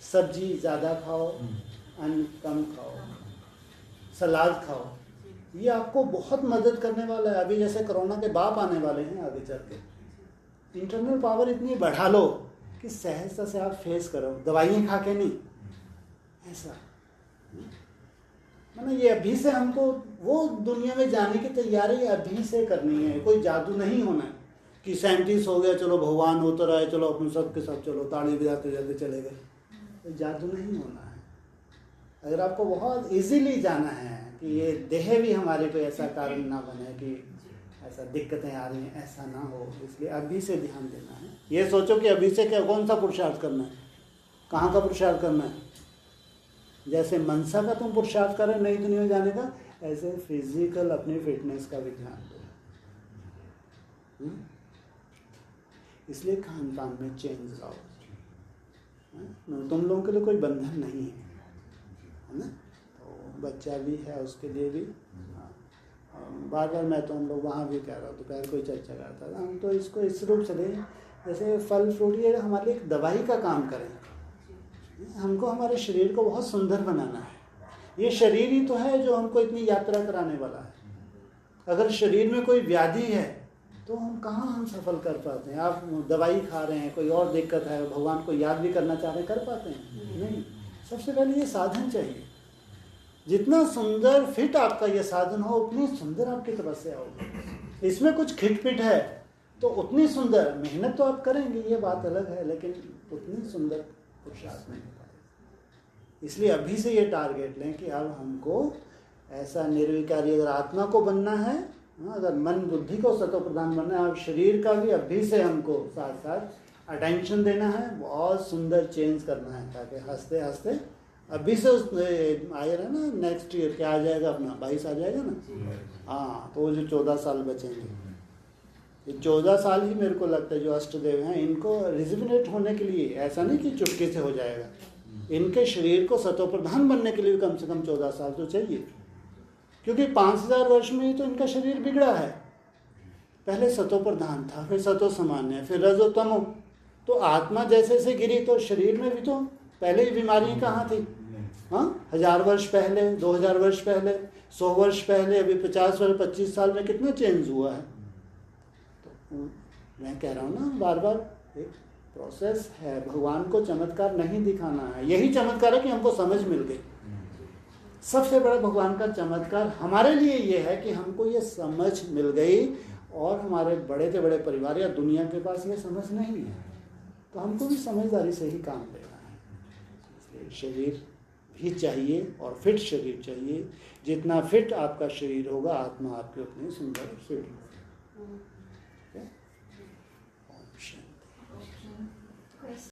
सब्जी ज़्यादा खाओ, अन्न कम खाओ, सलाद खाओ। ये आपको बहुत मदद करने वाला है। अभी जैसे कोरोना के बाप आने वाले हैं आगे चल के, इंटरनल पावर इतनी बढ़ा लो कि सहजता से आप फेस करो, दवाइयाँ खा के नहीं, ऐसा मतलब ये अभी से हमको वो दुनिया में जाने की तैयारी अभी से करनी है। कोई जादू नहीं होना है कि 37 हो गया चलो भगवान उतर आए, चलो अपन सब के सब चलो ताड़ी बजाते जल्दी चले गए, तो जादू नहीं होना है। अगर आपको बहुत इजीली जाना है कि ये देह भी हमारे पे ऐसा कारण ना बने कि ऐसा दिक्कतें आ रही हैं, ऐसा ना हो, इसलिए अभी से ध्यान देना है। ये सोचो कि अभी से क्या कौन सा पुरुषार्थ करना है, कहाँ का पुरुषार्थ करना है। जैसे मनसा का तुम पुरुषार्थ कर रहे नई दुनिया में जाने का, ऐसे फिजिकल अपनी फिटनेस का भी ध्यान दो। इसलिए खान पान में चेंज लाओ। तुम लोगों के लिए कोई बंधन नहीं है ना, तो बच्चा भी है उसके लिए भी। बार बार मैं तो हम लोग वहाँ भी कह रहा हूँ, दोपहर कोई चर्चा करता था, हम तो इसको इस रूप से लें जैसे फल फ्रूट ये हमारे लिए एक दवाई का काम करें। हमको हमारे शरीर को बहुत सुंदर बनाना है। ये शरीर ही तो है जो हमको इतनी यात्रा कराने वाला है। अगर शरीर में कोई व्याधि है तो हम कहाँ हम सफल कर पाते हैं। आप दवाई खा रहे हैं, कोई और दिक्कत है, भगवान को याद भी करना चाह रहे हैं, कर पाते हैं नहीं। सबसे पहले ये साधन चाहिए। जितना सुंदर फिट आपका ये साधन हो, उतनी सुंदर आपकी तपस्या होगी। इसमें कुछ खिटपिट है तो उतनी सुंदर मेहनत तो आप करेंगे, ये बात अलग है, लेकिन उतनी सुंदर पुरुषार्थ नहीं हो पाएगा। इसलिए अभी से ये टारगेट लें कि अब हमको ऐसा निर्विकारी अगर आत्मा को बनना है, अगर मन बुद्धि को सतो प्रधान बनना है, और शरीर का भी अभी से हमको साथ साथ अटेंशन देना है, बहुत सुंदर चेंज करना है, ताकि हंसते हंसते अभी से उस आए रहे ना, नेक्स्ट ईयर क्या आ जाएगा अपना 22 आ जाएगा ना। हाँ, तो जो 14 साल बचेंगे, ये 14 साल ही मेरे को लगता है जो अष्टदेव हैं इनको रिजुविनेट होने के लिए, ऐसा नहीं कि चुटकी से हो जाएगा, इनके शरीर को सतो प्रधान बनने के लिए कम से कम 14 साल तो चाहिए। क्योंकि 5000 वर्ष में ही तो इनका शरीर बिगड़ा है। पहले सतो प्रधान था, फिर सतो सामान्य, फिर रजो तमो, तो आत्मा जैसे से गिरी तो शरीर में भी तो पहले ही बीमारी कहाँ थी। हाँ, 1000 वर्ष पहले, 2000 वर्ष पहले, 100 वर्ष पहले, अभी 50 वर्ष 25 साल में कितना चेंज हुआ है। तो मैं कह रहा हूँ ना, बार बार एक प्रोसेस है। भगवान को चमत्कार नहीं दिखाना है, यही चमत्कार है कि हमको समझ मिल गई। सबसे बड़ा भगवान का चमत्कार हमारे लिए ये है कि हमको ये समझ मिल गई, और हमारे बड़े से बड़े परिवार या दुनिया के पास ये समझ नहीं है, तो हमको भी समझदारी से ही काम लेना है। इसलिए शरीर भी चाहिए और फिट शरीर चाहिए। जितना फिट आपका शरीर होगा, आत्मा आपकी उतनी सुंदर फिट होगी।